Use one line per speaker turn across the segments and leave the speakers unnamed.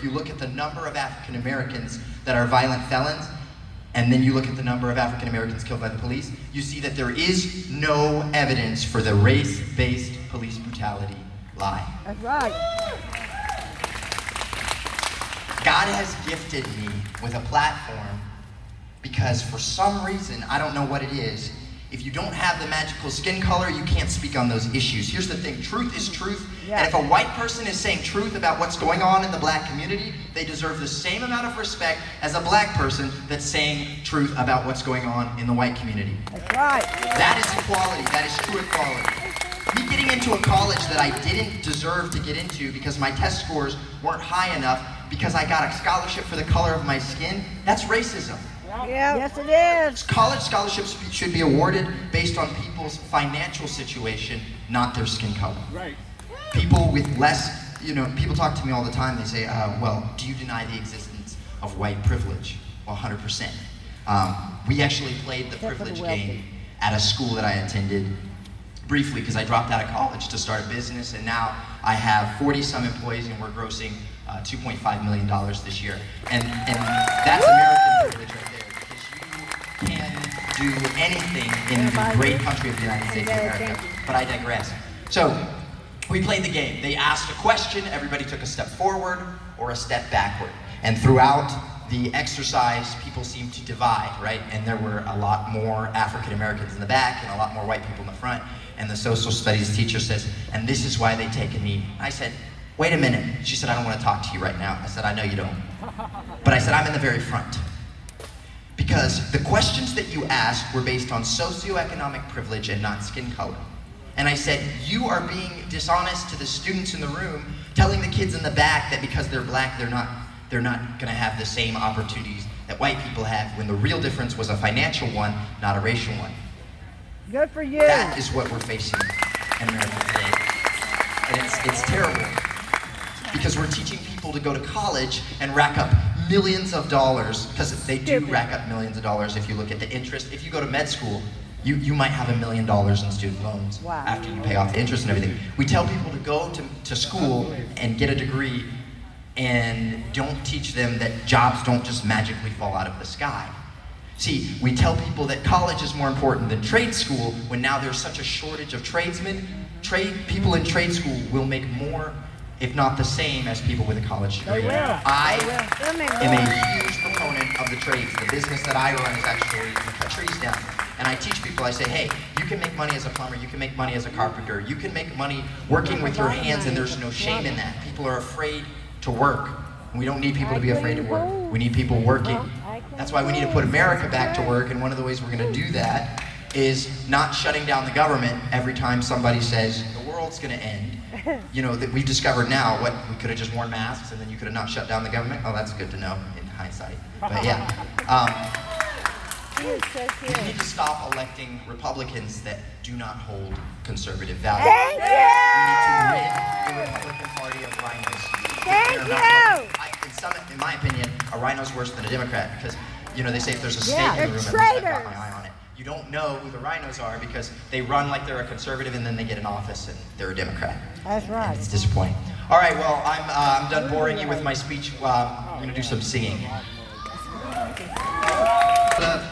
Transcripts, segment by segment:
you look at the number of African Americans that are violent felons, and then you look at the number of African Americans killed by the police, you see that there is no evidence for the race-based police brutality lie.
That's right.
God has gifted me with a platform because for some reason, I don't know what it is, if you don't have the magical skin color, you can't speak on those issues. Here's the thing, truth is truth,
Yeah.
and if a white person is saying truth about what's going on in the black community, they deserve the same amount of respect as a black person that's saying truth about what's going on in the white community.
That's right.
That is equality, that is true equality. Me getting into a college that I didn't deserve to get into because my test scores weren't high enough because I got a scholarship for the color of my skin, that's racism.
Yeah. Yes, it is.
College scholarships should be awarded based on people's financial situation, not their skin color.
Right.
People with less, people talk to me all the time, they say, well, do you deny the existence of white privilege? Well, 100%. We actually played the privilege game at a school that I attended briefly because I dropped out of college to start a business, and now I have 40-some employees and we're grossing $2.5 million this year. And that's American privilege right there. You can do anything in the great country of the United States of America, but I digress. So, we played the game. They asked a question, everybody took a step forward or a step backward. And throughout the exercise, people seemed to divide, right? And there were a lot more African Americans in the back and a lot more white people in the front. And the social studies teacher says, and this is why they take a knee. I said, wait a minute. She said, I don't want to talk to you right now. I said, I know you don't. But I said, I'm in the very front. Because the questions that you asked were based on socioeconomic privilege and not skin color. And I said, you are being dishonest to the students in the room, telling the kids in the back that because they're black, they're not gonna have the same opportunities that white people have, when the real difference was a financial one, not a racial one.
Good for you.
That is what we're facing in America today. And it's terrible. Because we're teaching people to go to college and rack up millions of dollars, because they do rack up millions of dollars if you look at the interest. If you go to med school, you might have $1 million in student loans after you pay off the interest and everything. We tell people to go to school and get a degree and don't teach them that jobs don't just magically fall out of the sky. See, we tell people that college is more important than trade school when now there's such a shortage of tradesmen. People in trade school will make more, if not the same, as people with a college degree. I am a huge proponent of the trades. The business that I run is actually to cut trees down. And I teach people, I say, hey, you can make money as a plumber, you can make money as a carpenter, you can make money working with your hands, and there's no shame in that. People are afraid to work. We don't need people to be afraid to work. We need people working. That's why we need to put America back to work, and one of the ways we're gonna do that is not shutting down the government every time somebody says the world's gonna end. That we've discovered now, we could have just worn masks and then you could have not shut down the government. Oh, that's good to know in hindsight. But yeah. We need to stop electing Republicans that do not hold conservative values.
Thank you!
We need to rid the Republican Party of rhinos.
Thank you!
In my opinion, a rhino's worse than a Democrat because, they say if there's a snake in the room, at least I've got my eye on it. You don't know who the rhinos are because they run like they're a conservative and then they get in office and they're a Democrat.
That's right.
And it's disappointing. All right, well, I'm done boring you with my speech. I'm going to do some singing.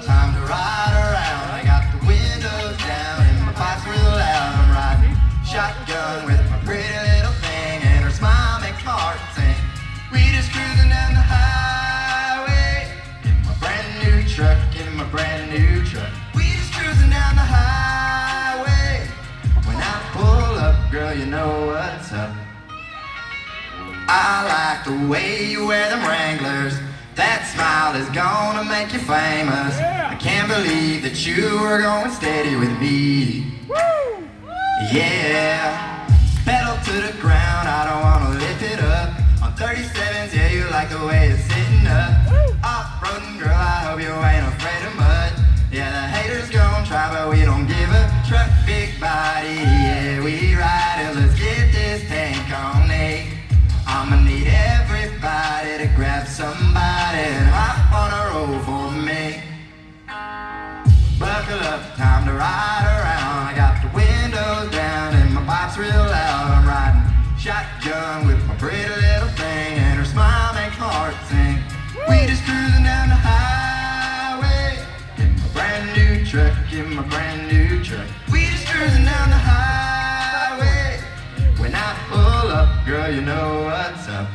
Time to ride around. I got the windows down and my pipes real loud. I'm riding shotgun with my pretty little thing, and her smile makes my heart sing. We just cruising down the highway in my brand new truck, in my brand new truck. We just cruising down the highway. When I pull up, girl, you know what's up. I like the way you wear them Wranglers. That smile is gonna make you famous. I can't believe that you were going steady with me. Yeah. Pedal to the ground, I don't wanna lift it up. On 37s, yeah, you like the way it's sitting up. Off-roading, girl, I hope you ain't afraid of mud. Yeah, the haters gon' try, but we don't give a truck. Big body, yeah, we ride it. Let's get this tank on 8. I'ma need everybody to grab somebody and hop on a roll for me. Buckle up, time to ride around. I got the windows down and my pipes real loud. I'm riding shotgun with my pretty little thing, and her smile makes We just cruising down the highway in my brand new truck, in my brand new truck. We just cruising down the highway. When I pull up, girl, you know what's up.